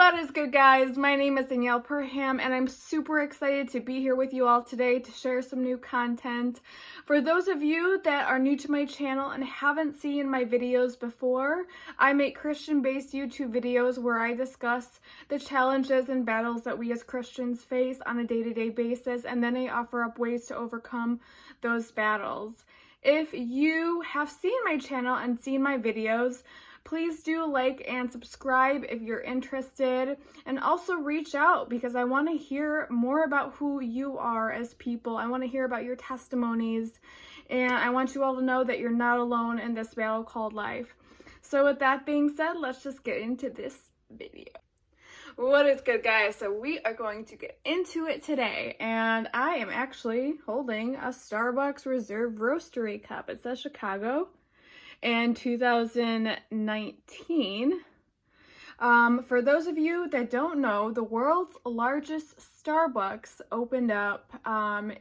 What is good, guys? My name is Danielle Perham, and I'm super excited to be here with you all today to share some new content. For those of you that are new to my channel and haven't seen my videos before, I make Christian-based YouTube videos where I discuss the challenges and battles that we as Christians face on a day-to-day basis, and then I offer up ways to overcome those battles. If you have seen my channel and seen my videos, please do like and subscribe if you're interested, and also reach out because I want to hear more about who you are as people. I want to hear about your testimonies, and I want you all to know that you're not alone in this battle called life. So with that being said, let's just get into this video. What is good, guys? So we are going to get into it today, and I am actually holding a Starbucks Reserve Roastery cup. It says Chicago in 2019. For those of you that don't know, the world's largest Starbucks opened up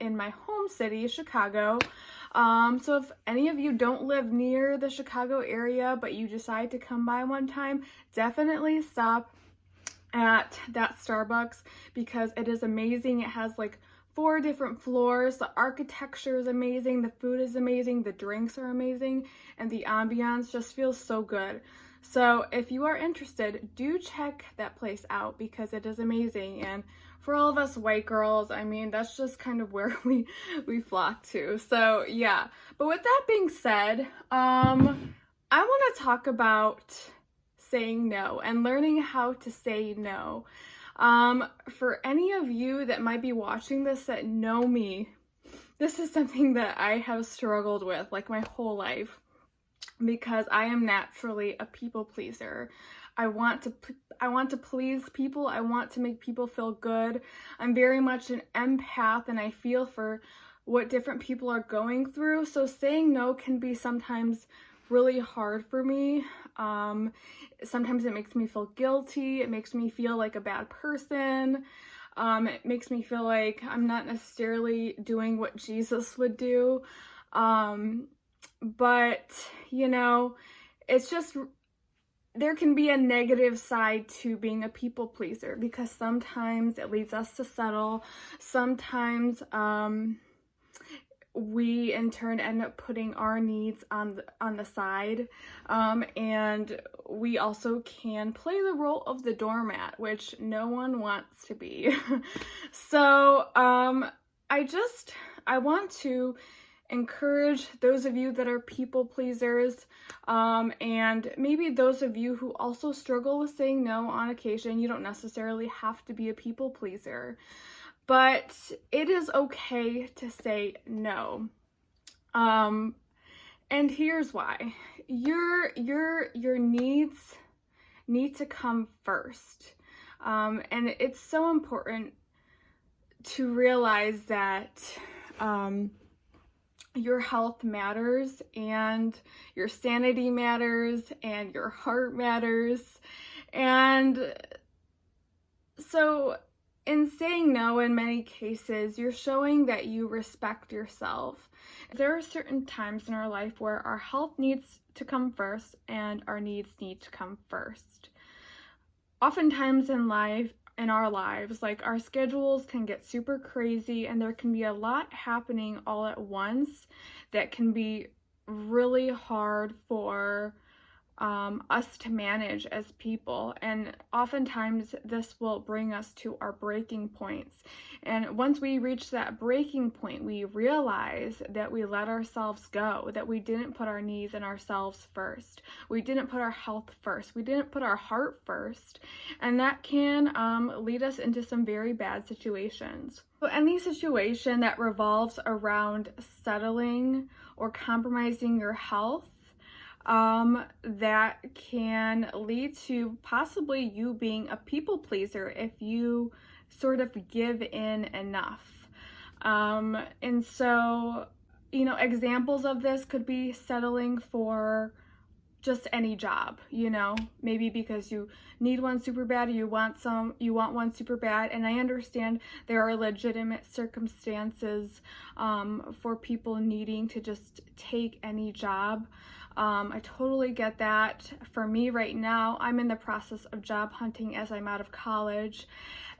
in my home city, Chicago. So if any of you don't live near the Chicago area, but you decide to come by one time, definitely stop at that Starbucks because it is amazing. It has like 4 different floors. The architecture is amazing, the food is amazing, the drinks are amazing, and the ambiance just feels so good. So if you are interested, do check that place out because it is amazing. And for all of us white girls, I mean, that's just kind of where we flock to. So yeah, but with that being said, I want to talk about saying no and learning how to say no. For any of you that might be watching this that know me, this is something that I have struggled with like my whole life because I am naturally a people pleaser. I want to please people. I want to make people feel good. I'm very much an empath and I feel for what different people are going through. So saying no can be sometimes really hard for me. Sometimes it makes me feel guilty. It makes me feel like a bad person. It makes me feel like I'm not necessarily doing what Jesus would do. But, you know, it's just, there can be a negative side to being a people pleaser because sometimes it leads us to settle. Sometimes, we in turn end up putting our needs on the side, and we also can play the role of the doormat, which no one wants to be. So I want to encourage those of you that are people pleasers, and maybe those of you who also struggle with saying no on occasion. You don't necessarily have to be a people pleaser, but it is okay to say no. And here's why. Your needs need to come first. And it's so important to realize that your health matters, and your sanity matters, and your heart matters. And so in saying no, in many cases, you're showing that you respect yourself. There are certain times in our life where our health needs to come first and our needs need to come first. Oftentimes in our lives, like our schedules can get super crazy and there can be a lot happening all at once that can be really hard for us to manage as people, and oftentimes this will bring us to our breaking points. And once we reach that breaking point, we realize that we let ourselves go, that we didn't put our needs and ourselves first. We didn't put our health first. We didn't put our heart first, and that can lead us into some very bad situations. So any situation that revolves around settling or compromising your health, that can lead to possibly you being a people pleaser if you sort of give in enough. And so, you know, examples of this could be settling for just any job, you know, maybe because you need one super bad, or you want one super bad. And I understand there are legitimate circumstances for people needing to just take any job. I totally get that. For me right now, I'm in the process of job hunting as I'm out of college.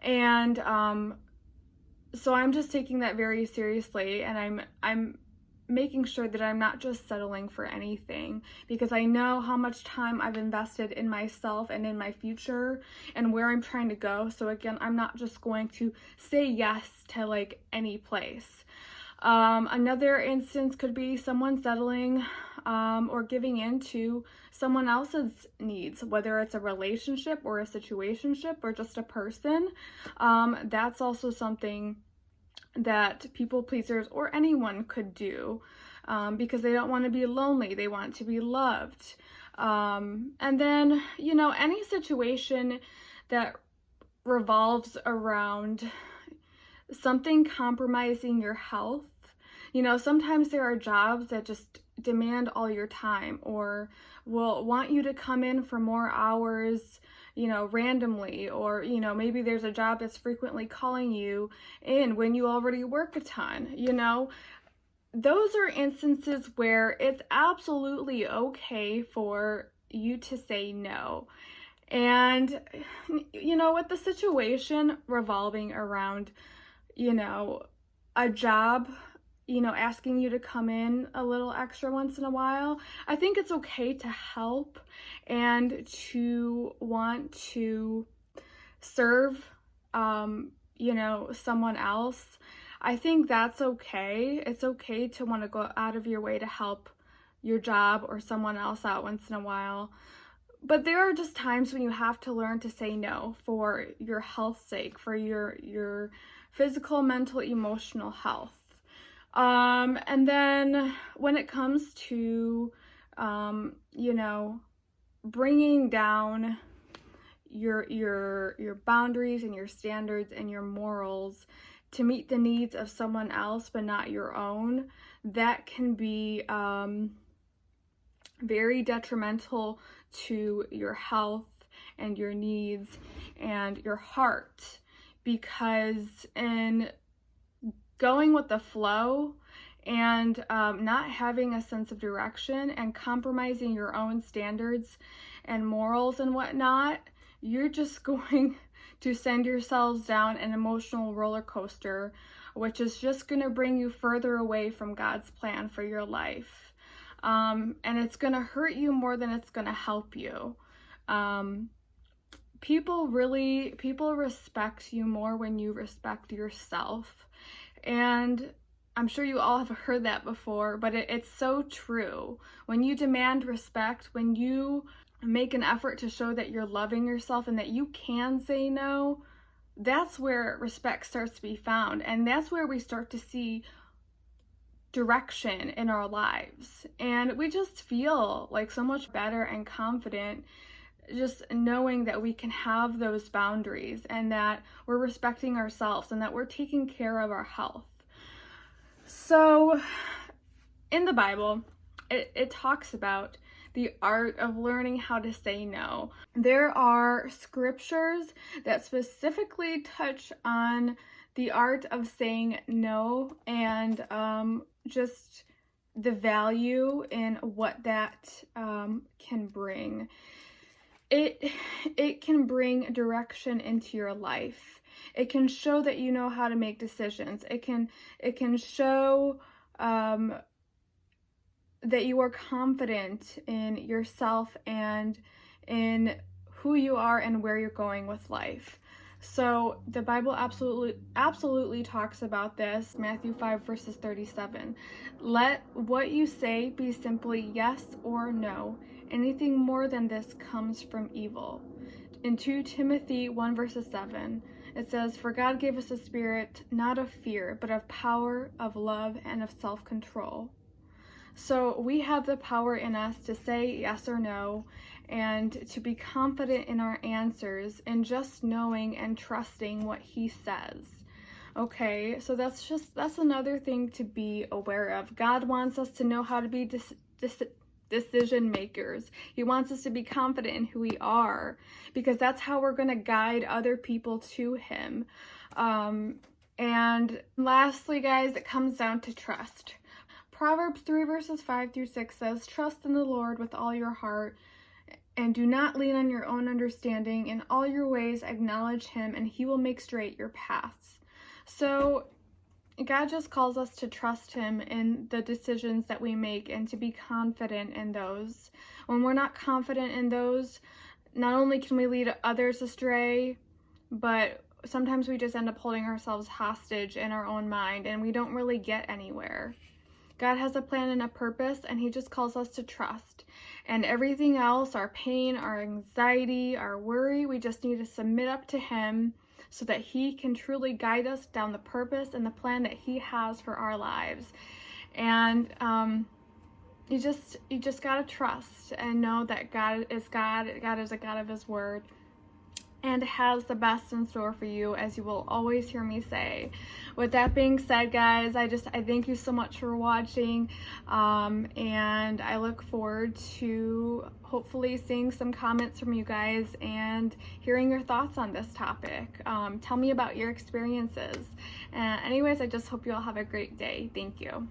And so I'm just taking that very seriously, and I'm making sure that I'm not just settling for anything, because I know how much time I've invested in myself and in my future and where I'm trying to go. So again, I'm not just going to say yes to like any place. Another instance could be someone settling or giving in to someone else's needs, whether it's a relationship or a situationship or just a person. That's also something that people pleasers or anyone could do, because they don't want to be lonely. They want to be loved. And then, any situation that revolves around something compromising your health. Sometimes there are jobs that just demand all your time, or will want you to come in for more hours, randomly, or, maybe there's a job that's frequently calling you in when you already work a ton. Those are instances where it's absolutely okay for you to say no. And, with the situation revolving around, a job, asking you to come in a little extra once in a while, I think it's okay to help and to want to serve, someone else. I think that's okay. It's okay to want to go out of your way to help your job or someone else out once in a while. But there are just times when you have to learn to say no for your health's sake, for your physical, mental, emotional health. And then when it comes to, bringing down your boundaries and your standards and your morals to meet the needs of someone else but not your own, that can be very detrimental to your health and your needs and your heart, because in going with the flow and not having a sense of direction and compromising your own standards and morals and whatnot, you're just going to send yourselves down an emotional roller coaster, which is just going to bring you further away from God's plan for your life. And it's going to hurt you more than it's going to help you. People respect you more when you respect yourself. And I'm sure you all have heard that before, but it's so true. When you demand respect, when you make an effort to show that you're loving yourself and that you can say no, that's where respect starts to be found. And that's where we start to see direction in our lives. And we just feel like so much better and confident just knowing that we can have those boundaries and that we're respecting ourselves and that we're taking care of our health. So in the Bible, it talks about the art of learning how to say no. There are scriptures that specifically touch on the art of saying no and just the value in what that can bring. It can bring direction into your life. It can show that you know how to make decisions. It can show that you are confident in yourself and in who you are and where you're going with life. So the Bible absolutely talks about this. Matthew 5 verses 37. Let what you say be simply yes or no. Anything more than this comes from evil. In 2 Timothy 1 verses 7, it says, for God gave us a spirit not of fear, but of power, of love, and of self-control. So we have the power in us to say yes or no and to be confident in our answers and just knowing and trusting what he says. Okay, so that's another thing to be aware of. God wants us to know how to be decision makers. He wants us to be confident in who we are, because that's how we're going to guide other people to him. And lastly, guys, it comes down to trust. Proverbs 3 verses 5 through 6 says, "Trust in the Lord with all your heart and do not lean on your own understanding. In all your ways acknowledge him and he will make straight your paths." So God just calls us to trust him in the decisions that we make and to be confident in those. When we're not confident in those, not only can we lead others astray, but sometimes we just end up holding ourselves hostage in our own mind and we don't really get anywhere. God has a plan and a purpose, and he just calls us to trust. And everything else, our pain, our anxiety, our worry, we just need to submit up to him so that he can truly guide us down the purpose and the plan that he has for our lives. And you just gotta trust and know that God is God. God is a God of his word and has the best in store for you, as you will always hear me say. With that being said, guys, I thank you so much for watching, and I look forward to hopefully seeing some comments from you guys and hearing your thoughts on this topic. Tell me about your experiences. Anyways, I just hope you all have a great day. Thank you.